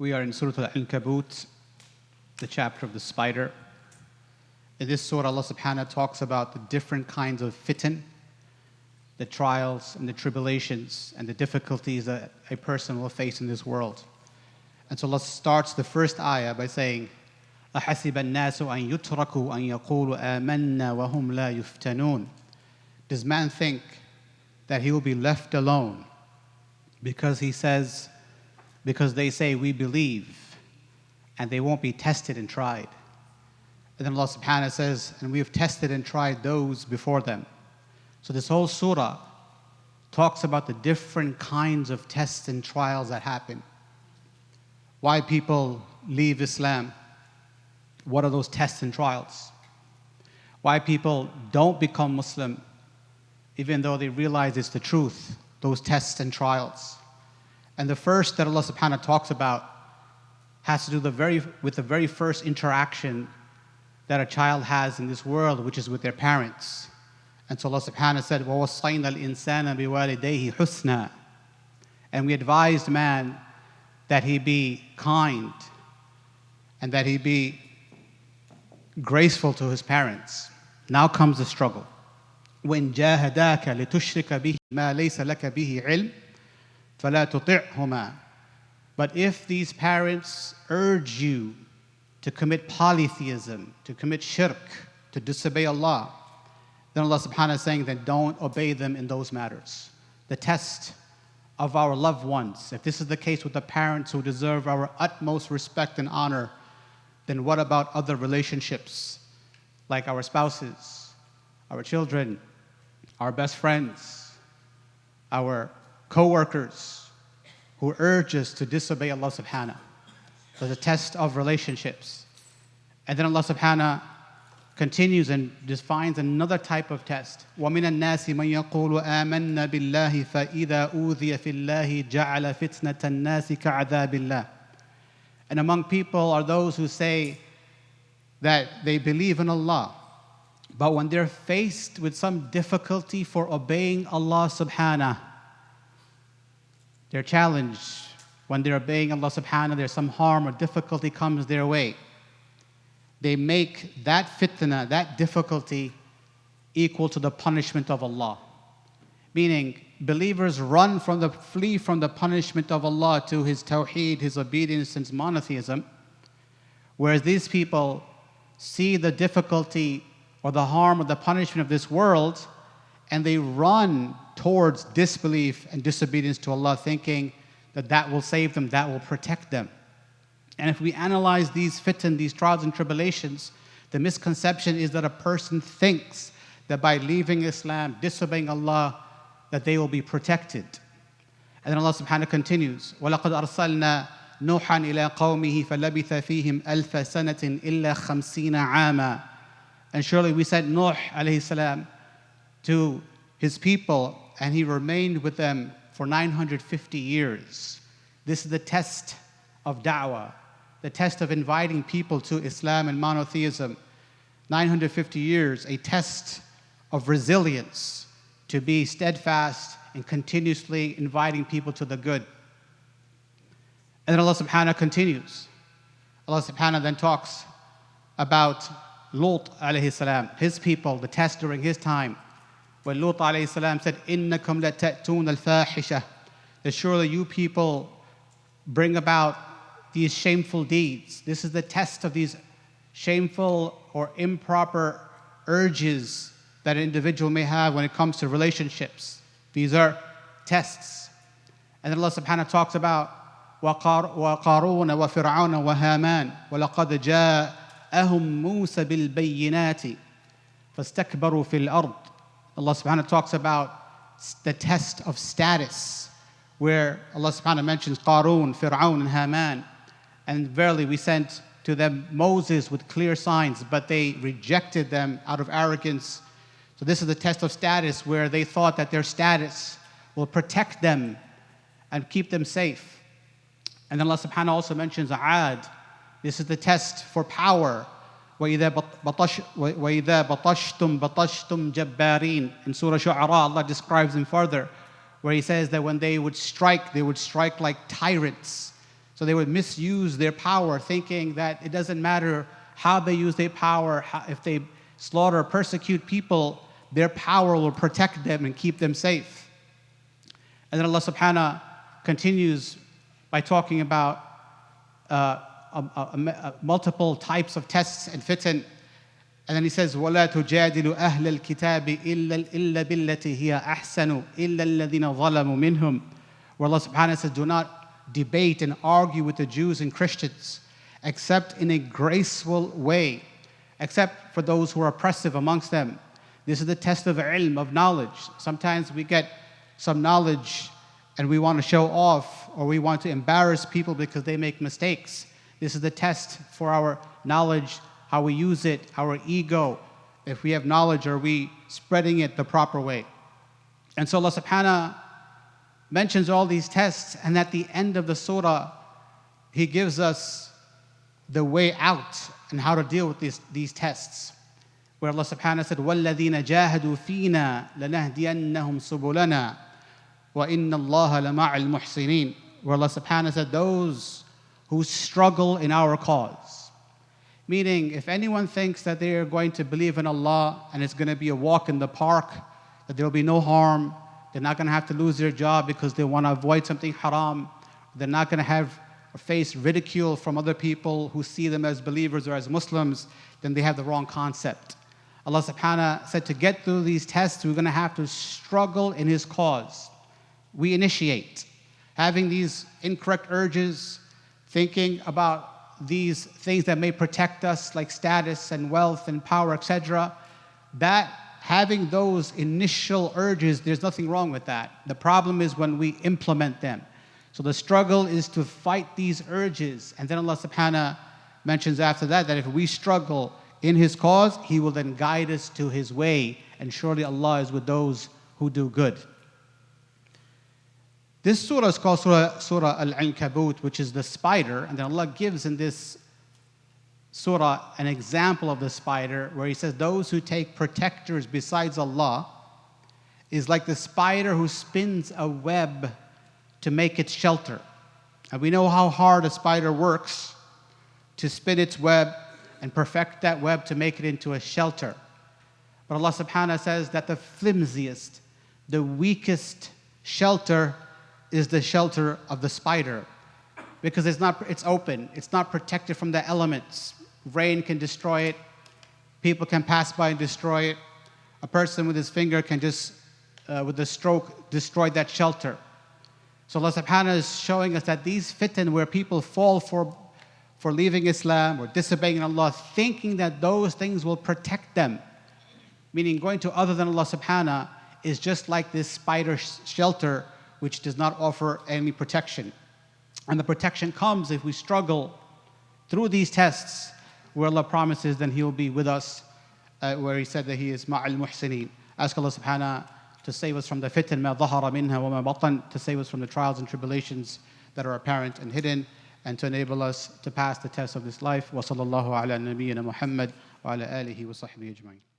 We are in Surah Al-Ankabut, the chapter of the spider. In this surah, Allah subhanahu wa ta'ala talks about the different kinds of fitan, the trials and the tribulations and the difficulties that a person will face in this world. And so Allah starts the first ayah by saying, أَحَسِبَ النَّاسُ أَن يُتْرَكُوا أَن يَقُولُوا آمَنَّا وَهُمْ لَا يُفْتَنُونَ. Does man think that he will be left alone because they say we believe and they won't be tested and tried? And then Allah subhanahu wa ta'ala says, and we have tested and tried those before them. So this whole surah talks about the different kinds of tests and trials that happen. Why people leave Islam. What are those tests and trials? Why people don't become Muslim even though they realize it's the truth, those tests and trials. And the first that Allah subhanahu wa ta'ala talks about has to do with the very first interaction that a child has in this world, which is with their parents. And so Allah subhanahu wa ta'ala said, وَوَصَّيْنَا الْإِنسَانَ بِوَالِدَيْهِ حُسْنًا. And we advised man that he be kind and that he be graceful to his parents. Now comes the struggle. وَإِنْ جَاهَدَاكَ لِتُشْرِكَ بِهِ مَا لَيْسَ لَكَ بِهِ عِلْمٍ فَلَا تُطِعْهُمَا. But if these parents urge you to commit polytheism, to commit shirk, to disobey Allah, then Allah subhanahu wa ta'ala is saying that don't obey them in those matters. The test of our loved ones, if this is the case with the parents who deserve our utmost respect and honor, then what about other relationships like our spouses, our children, our best friends, our co-workers who urge us to disobey Allah subhanahu wa ta'ala? So the test of relationships. And then Allah subhanahu wa ta'ala continues and defines another type of test. وَمِنَ النَّاسِ مَنْ يَقُولُ آمَنَّا بِاللَّهِ فَإِذَا أُوذِيَ فِي اللَّهِ جَعَلَ فِتْنَةَ النَّاسِ كَعَذَابِ اللَّهِ. And among people are those who say that they believe in Allah, but when they're faced with some difficulty for obeying Allah subhanahu, they're challenged. When they're obeying Allah subhanahu, there's some harm or difficulty comes their way. They make that fitna, that difficulty, equal to the punishment of Allah. Meaning, believers flee from the punishment of Allah to His tawheed, His obedience, and His monotheism. Whereas these people see the difficulty or the harm or the punishment of this world, and they run towards disbelief and disobedience to Allah, thinking that that will save them, that will protect them. And if we analyze these fitan, these trials and tribulations, the misconception is that a person thinks that by leaving Islam, disobeying Allah, that they will be protected. And then Allah subhanahu wa ta'ala continues, وَلَقَدْ أَرْسَلْنَا نُوحًا إِلَىٰ قَوْمِهِ فَلَبِثَ فِيهِمْ أَلْفَ سَنَةٍ إِلَّا خَمْسِينَ عَامًا. And surely we sent Nuh alayhi salam to his people, and he remained with them for 950 years. This is the test of da'wah, the test of inviting people to Islam and monotheism. 950 years, a test of resilience, to be steadfast and continuously inviting people to the good. And then Allah subhanahu wa ta'ala continues. Allah subhanahu wa ta'ala then talks about Lut alayhi salam, his people, the test during his time. When Lut alayhi salam said, إِنَّكُمْ لَتَأْتُونَ الْفَاحِشَةَ, that surely you people bring about these shameful deeds. This is the test of these shameful or improper urges that an individual may have when it comes to relationships. These are tests. And then Allah subhanahu wa ta'ala talks about وَقَارُونَ وَفِرْعَوْنَ وَهَامَانَ وَلَقَدْ جَاءَهُمْ مُوسَى بِالْبَيِّنَاتِ فَاسْتَكْبَرُوا فِي الْأَرْضِ. Allah subhanahu wa ta'ala talks about the test of status, where Allah subhanahu wa ta'ala mentions Qarun, Fir'aun, and Haman. And verily we sent to them Moses with clear signs, but they rejected them out of arrogance. So this is the test of status, where they thought that their status will protect them and keep them safe. And then Allah subhanahu wa ta'ala also mentions Aad. This is the test for power. وَإِذَا بَطَشْتُمْ بَطَشْتُمْ جَبَّارِينَ. In Surah Shu'ara, Allah describes them further, where He says that when they would strike like tyrants. So they would misuse their power, thinking that it doesn't matter how they use their power, if they slaughter or persecute people, their power will protect them and keep them safe. And then Allah subhanahu continues by talking about multiple types of tests and fitan. And then he says, وَلَا تُجَادِلُ أَهْلَ الْكِتَابِ إِلَّا بِالَّتِي هِيَ أَحْسَنُ إِلَّا الَّذِينَ ظَلَمُوا مِنْهُمْ. Where Allah subhanahu wa ta'ala says, do not debate and argue with the Jews and Christians, except in a graceful way, except for those who are oppressive amongst them. This is the test of ilm, of knowledge. Sometimes we get some knowledge and we want to show off, or we want to embarrass people because they make mistakes. This is the test for our knowledge, how we use it, our ego. If we have knowledge, are we spreading it the proper way? And so Allah subhanahu wa ta'ala mentions all these tests, and at the end of the surah, He gives us the way out and how to deal with these tests. Where Allah subhanahu wa ta'ala said, وَالَّذِينَ جَاهَدُوا فِينَا لَنَهْدِيَنَّهُمْ سُبُلَنَا وَإِنَّ اللَّهَ لَمَعَ الْمُحْسِنِينَ. Where Allah subhanahu wa ta'ala said, those who struggle in our cause. Meaning, if anyone thinks that they are going to believe in Allah and it's going to be a walk in the park, that there will be no harm, they're not going to have to lose their job because they want to avoid something haram, they're not going to have or face ridicule from other people who see them as believers or as Muslims, then they have the wrong concept. Allah subhanahu wa ta'ala said to get through these tests, we're going to have to struggle in His cause. We initiate. Having these incorrect urges, thinking about these things that may protect us, like status and wealth and power, etc., that having those initial urges, there's nothing wrong with that. The problem is when we implement them. So the struggle is to fight these urges. And then Allah subhanahu wa ta'ala mentions after that if we struggle in His cause, He will then guide us to His way. And surely Allah is with those who do good. This surah is called Surah Al-Ankabut, which is the spider. And then Allah gives in this surah an example of the spider, where He says those who take protectors besides Allah is like the spider who spins a web to make its shelter. And we know how hard a spider works to spin its web and perfect that web to make it into a shelter. But Allah subhanahu wa ta'ala says that the flimsiest, the weakest shelter is the shelter of the spider, because it's open, it's not protected from the elements. Rain can destroy it, people can pass by and destroy it. A person with his finger can just, with a stroke, destroy that shelter. So Allah subhanahu wa ta'ala is showing us that these fitan where people fall for leaving Islam or disobeying Allah, thinking that those things will protect them, meaning going to other than Allah subhanahu wa ta'ala, is just like this spider shelter, which does not offer any protection. And the protection comes if we struggle through these tests, where Allah promises then He will be with us, where He said that He is ma'al muhsineen. Ask Allah subhanahu wa ta'ala to save us from the fitan ma dhahara minha wa ma batan, to save us from the trials and tribulations that are apparent and hidden, and to enable us to pass the test of this life. Wa sallallahu ala nabiyyina Muhammad wa ala alihi wa sahbihi ajma'in.